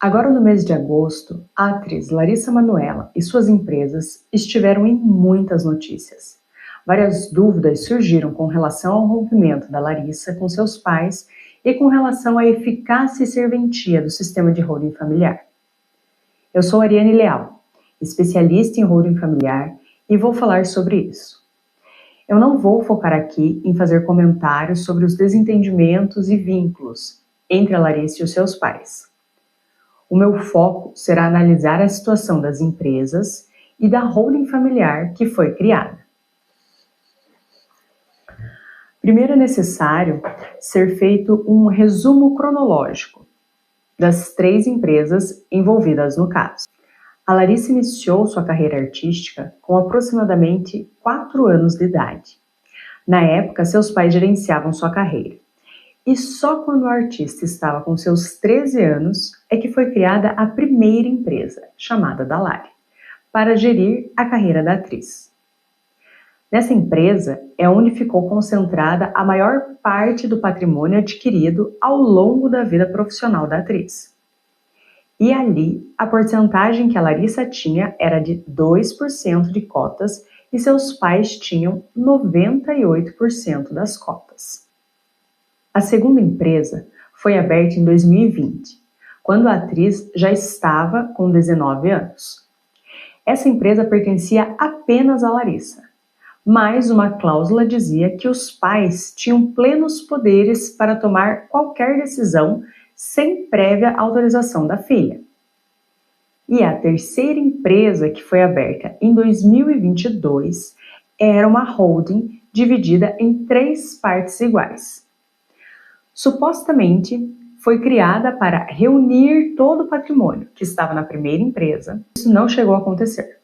Agora, no mês de agosto, a atriz Larissa Manoela e suas empresas estiveram em muitas notícias. Várias dúvidas surgiram com relação ao rompimento da Larissa com seus pais e com relação à eficácia e serventia do sistema de holding familiar. Eu sou Ariane Leal, especialista em holding familiar, e vou falar sobre isso. Eu não vou focar aqui em fazer comentários sobre os desentendimentos e vínculos entre a Larissa e os seus pais. O meu foco será analisar a situação das empresas e da holding familiar que foi criada. Primeiro é necessário ser feito um resumo cronológico das 3 empresas envolvidas no caso. A Larissa iniciou sua carreira artística com aproximadamente 4 anos de idade. Na época, seus pais gerenciavam sua carreira. E só quando o artista estava com seus 13 anos é que foi criada a primeira empresa, chamada Dalari, para gerir a carreira da atriz. Nessa empresa é onde ficou concentrada a maior parte do patrimônio adquirido ao longo da vida profissional da atriz. E ali, a porcentagem que a Larissa tinha era de 2% de cotas e seus pais tinham 98% das cotas. A segunda empresa foi aberta em 2020, quando a atriz já estava com 19 anos. Essa empresa pertencia apenas a Larissa, mas uma cláusula dizia que os pais tinham plenos poderes para tomar qualquer decisão sem prévia autorização da filha. E a terceira empresa que foi aberta em 2022 era uma holding dividida em 3 partes iguais. Supostamente, foi criada para reunir todo o patrimônio que estava na primeira empresa. Isso não chegou a acontecer.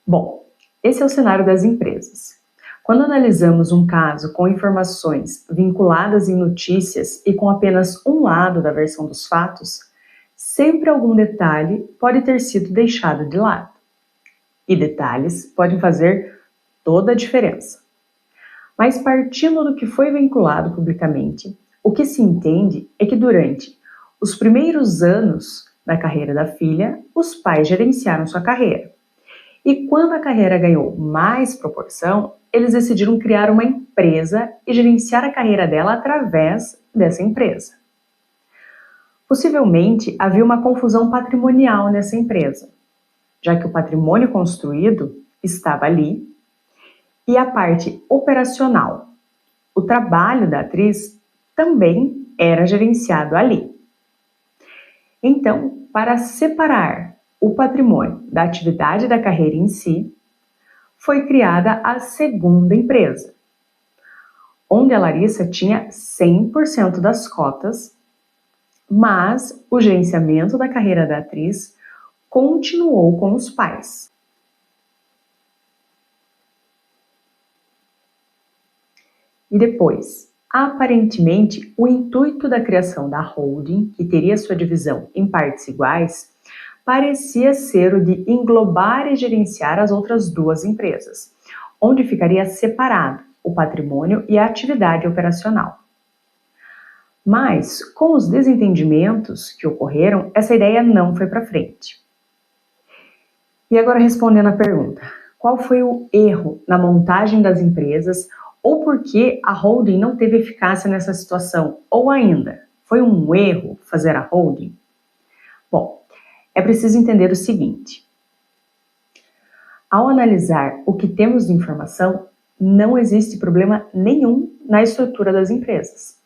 Bom, esse é o cenário das empresas. Quando analisamos um caso com informações vinculadas em notícias e com apenas um lado da versão dos fatos, sempre algum detalhe pode ter sido deixado de lado. E detalhes podem fazer toda a diferença. Mas partindo do que foi vinculado publicamente, o que se entende é que durante os primeiros anos da carreira da filha, os pais gerenciaram sua carreira. E quando a carreira ganhou mais proporção, eles decidiram criar uma empresa e gerenciar a carreira dela através dessa empresa. Possivelmente havia uma confusão patrimonial nessa empresa, já que o patrimônio construído estava ali e a parte operacional, o trabalho da atriz, também era gerenciado ali. Então, para separar o patrimônio da atividade da carreira em si, foi criada a segunda empresa, onde a Larissa tinha 100% das cotas, mas o gerenciamento da carreira da atriz continuou com os pais. E depois, aparentemente, o intuito da criação da holding, que teria sua divisão em partes iguais, parecia ser o de englobar e gerenciar as outras 2 empresas, onde ficaria separado o patrimônio e a atividade operacional. Mas, com os desentendimentos que ocorreram, essa ideia não foi para frente. E agora, respondendo à pergunta, qual foi o erro na montagem das empresas ou por que a holding não teve eficácia nessa situação? Ou ainda, foi um erro fazer a holding? Bom, é preciso entender o seguinte. Ao analisar o que temos de informação, não existe problema nenhum na estrutura das empresas.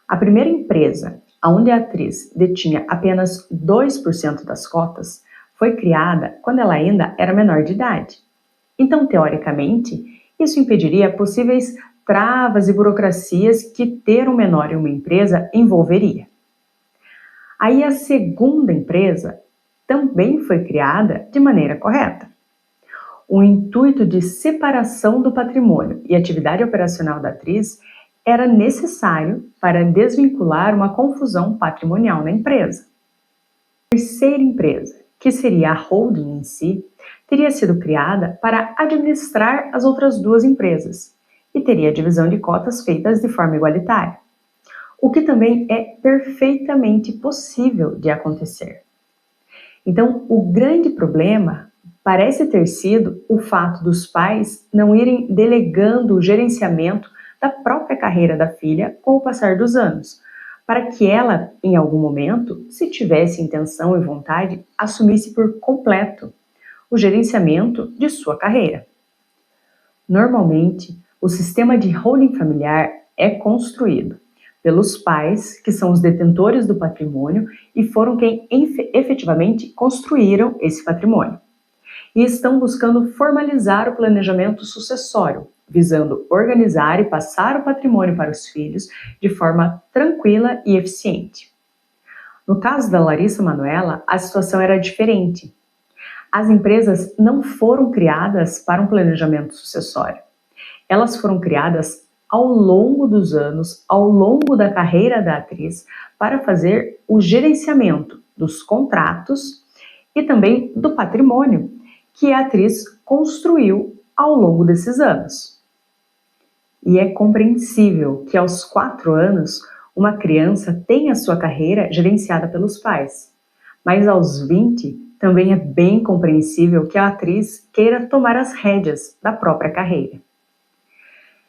A primeira empresa, onde a atriz detinha apenas 2% das cotas, foi criada quando ela ainda era menor de idade. Então, teoricamente, isso impediria possíveis travas e burocracias que ter um menor em uma empresa envolveria. Aí a segunda empresa também foi criada de maneira correta. O intuito de separação do patrimônio e atividade operacional da atriz era necessário para desvincular uma confusão patrimonial na empresa. A terceira empresa, que seria a holding em si, teria sido criada para administrar as outras 2 empresas e teria a divisão de cotas feitas de forma igualitária. o que também é perfeitamente possível de acontecer. Então, o grande problema parece ter sido o fato dos pais não irem delegando o gerenciamento da própria carreira da filha com o passar dos anos, para que ela, em algum momento, se tivesse intenção e vontade, assumisse por completo o gerenciamento de sua carreira. Normalmente, o sistema de holding familiar é construído pelos pais, que são os detentores do patrimônio e foram quem efetivamente construíram esse patrimônio. E estão buscando formalizar o planejamento sucessório, visando organizar e passar o patrimônio para os filhos de forma tranquila e eficiente. No caso da Larissa Manoela, a situação era diferente. As empresas não foram criadas para um planejamento sucessório. Elas foram criadas ao longo dos anos, ao longo da carreira da atriz, para fazer o gerenciamento dos contratos e também do patrimônio que a atriz construiu ao longo desses anos. E é compreensível que aos 4 anos uma criança tenha sua carreira gerenciada pelos pais, mas aos 20 também é bem compreensível que a atriz queira tomar as rédeas da própria carreira.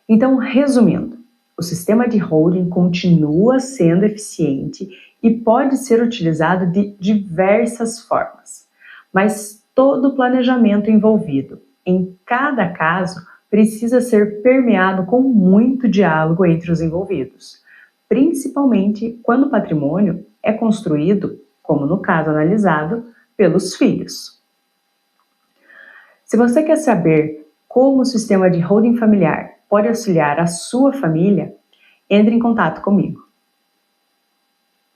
Então, resumindo, o sistema de holding continua sendo eficiente e pode ser utilizado de diversas formas, mas todo o planejamento envolvido, em cada caso, precisa ser permeado com muito diálogo entre os envolvidos, principalmente quando o patrimônio é construído, como no caso analisado, pelos filhos. Se você quer saber como o sistema de holding familiar pode auxiliar a sua família, entre em contato comigo.